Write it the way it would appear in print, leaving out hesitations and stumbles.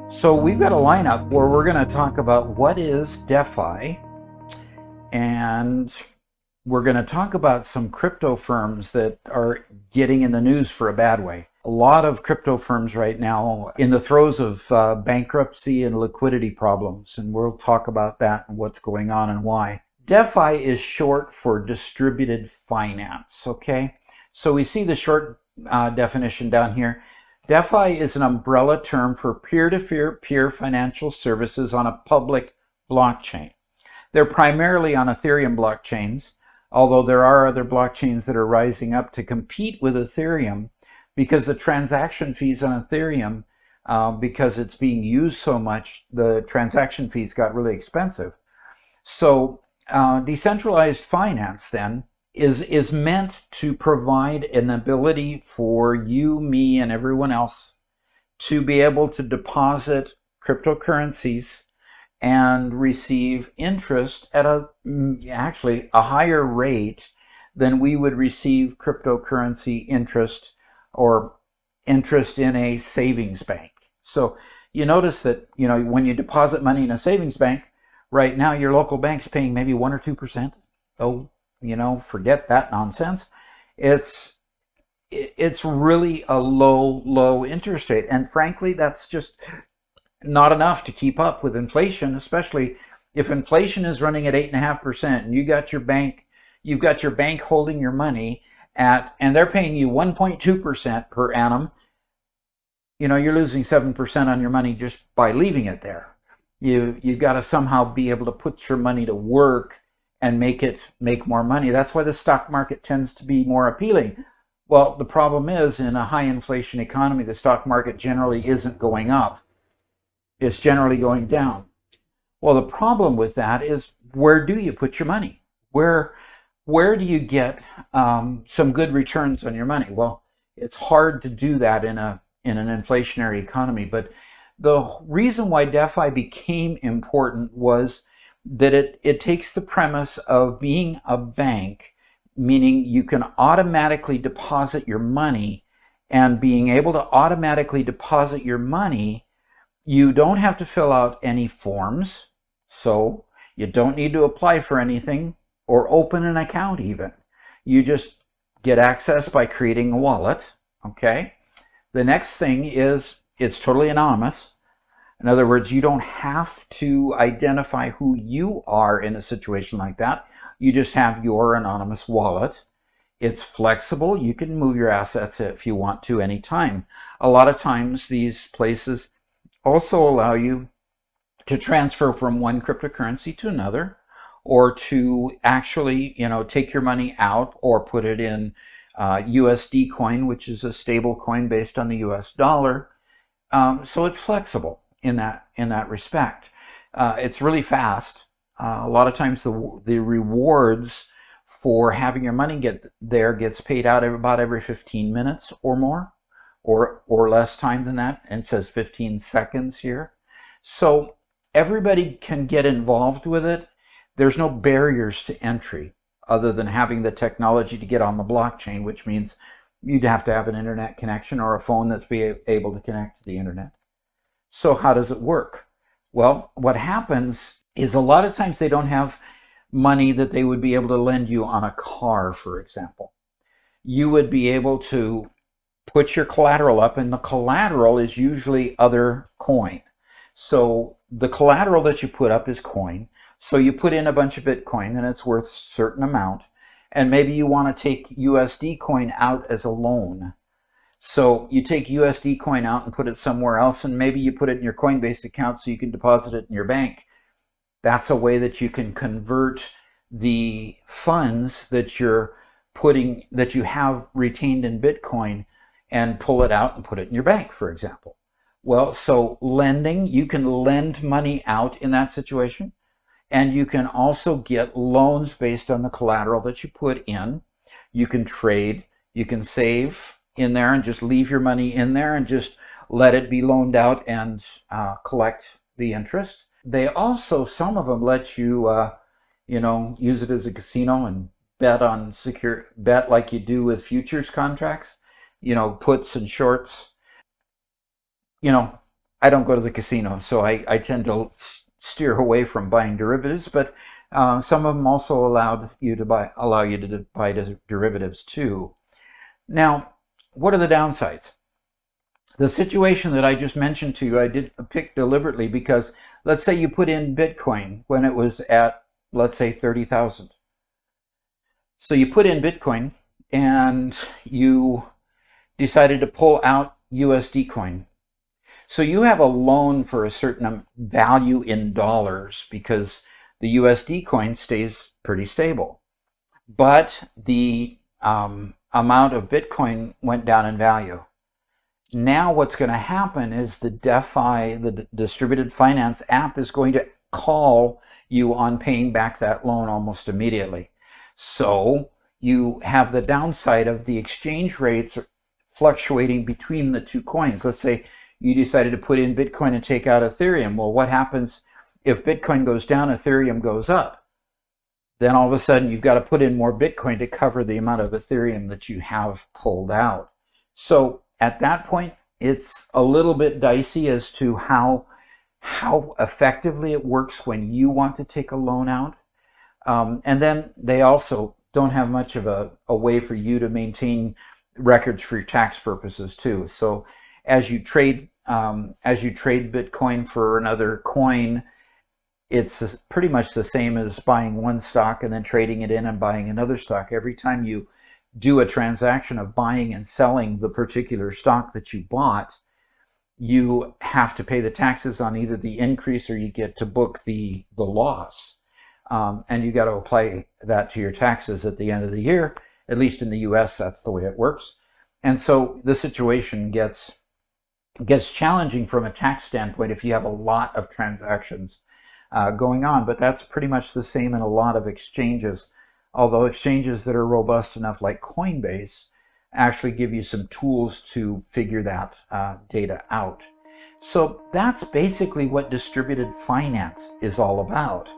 So we've got a lineup where we're going to talk about what is DeFi, and we're going to talk about some crypto firms that are getting in the news for a bad way. A lot of crypto firms right now in the throes of bankruptcy and liquidity problems, and we'll talk about that and what's going on and why. DeFi is short for distributed finance, okay? So we see the short definition down here. DeFi is an umbrella term for peer-to-peer financial services on a public blockchain. They're primarily on Ethereum blockchains, although there are other blockchains that are rising up to compete with Ethereum because the transaction fees on Ethereum, because it's being used so much, the transaction fees got really expensive. So decentralized finance then is meant to provide an ability for you, me, and everyone else to be able to deposit cryptocurrencies and receive interest at actually a higher rate than we would receive cryptocurrency interest or interest in a savings bank. So you notice that, when you deposit money in a savings bank, right now your local bank's paying maybe 1 or 2%. Oh, forget that nonsense. It's really a low interest rate. And frankly, that's just not enough to keep up with inflation, especially if inflation is running at 8.5% and you've got your bank holding your money and they're paying you 1.2% per annum. You're losing 7% on your money just by leaving it there. You've got to somehow be able to put your money to work and make more money. That's why the stock market tends to be more appealing. Well, the problem is, in a high inflation economy, the stock market generally isn't going up. It's generally going down. Well, the problem with that is, where do you put your money? Where do you get some good returns on your money? Well, it's hard to do that in an inflationary economy. But the reason why DeFi became important was that it takes the premise of being a bank, meaning you can automatically deposit your money, and being able to automatically deposit your money, you don't have to fill out any forms, so you don't need to apply for anything or open an account even. You just get access by creating a wallet, okay? The next thing is it's totally anonymous. In other words, you don't have to identify who you are in a situation like that. You just have your anonymous wallet. It's flexible. You can move your assets if you want to anytime. A lot of times these places also allow you to transfer from one cryptocurrency to another, or to actually, take your money out or put it in USD coin, which is a stable coin based on the US dollar. So it's flexible in that respect. It's really fast. A lot of times the rewards for having your money gets paid out about every 15 minutes or more, or less time than that, and it says 15 seconds here. So everybody can get involved with it. There's no barriers to entry other than having the technology to get on the blockchain, which means you'd have to have an internet connection or a phone that's able to connect to the internet. So how does it work? Well, what happens is a lot of times they don't have money that they would be able to lend you on a car, for example. You would be able to put your collateral up, and the collateral is usually other coin. So the collateral that you put up is coin. So you put in a bunch of Bitcoin and it's worth a certain amount. And maybe you want to take USD coin out as a loan. So you take USD coin out and put it somewhere else, and maybe you put it in your Coinbase account so you can deposit it in your bank. That's a way that you can convert the funds that you have retained in Bitcoin and pull it out and put it in your bank, for example. Well, so lending, you can lend money out in that situation, and you can also get loans based on the collateral that you put in. You can trade, you can save in there and just leave your money in there and just let it be loaned out and collect the interest. They also, some of them let you, use it as a casino and bet like you do with futures contracts, puts and shorts. I don't go to the casino, so I tend to steer away from buying derivatives, but some of them also allow you to buy derivatives too. Now, what are the downsides? The situation that I just mentioned to you, I did pick deliberately because let's say you put in Bitcoin when it was at, let's say, 30,000. So you put in Bitcoin and you decided to pull out USD coin. So you have a loan for a certain value in dollars because the USD coin stays pretty stable. But the amount of Bitcoin went down in value. Now what's going to happen is the DeFi, the distributed finance app, is going to call you on paying back that loan almost immediately. So you have the downside of the exchange rates fluctuating between the two coins. Let's say you decided to put in Bitcoin and take out Ethereum. Well, what happens if Bitcoin goes down, Ethereum goes up? Then all of a sudden you've got to put in more Bitcoin to cover the amount of Ethereum that you have pulled out. So at that point, it's a little bit dicey as to how effectively it works when you want to take a loan out. And then they also don't have much of a way for you to maintain records for your tax purposes too. So as you trade Bitcoin for another coin, it's pretty much the same as buying one stock and then trading it in and buying another stock. Every time you do a transaction of buying and selling the particular stock that you bought, you have to pay the taxes on either the increase or you get to book the loss. And you got to apply that to your taxes at the end of the year. At least in the US, that's the way it works. And so the situation gets challenging from a tax standpoint if you have a lot of transactions going on. But that's pretty much the same in a lot of exchanges. Although exchanges that are robust enough like Coinbase actually give you some tools to figure that data out. So that's basically what distributed finance is all about.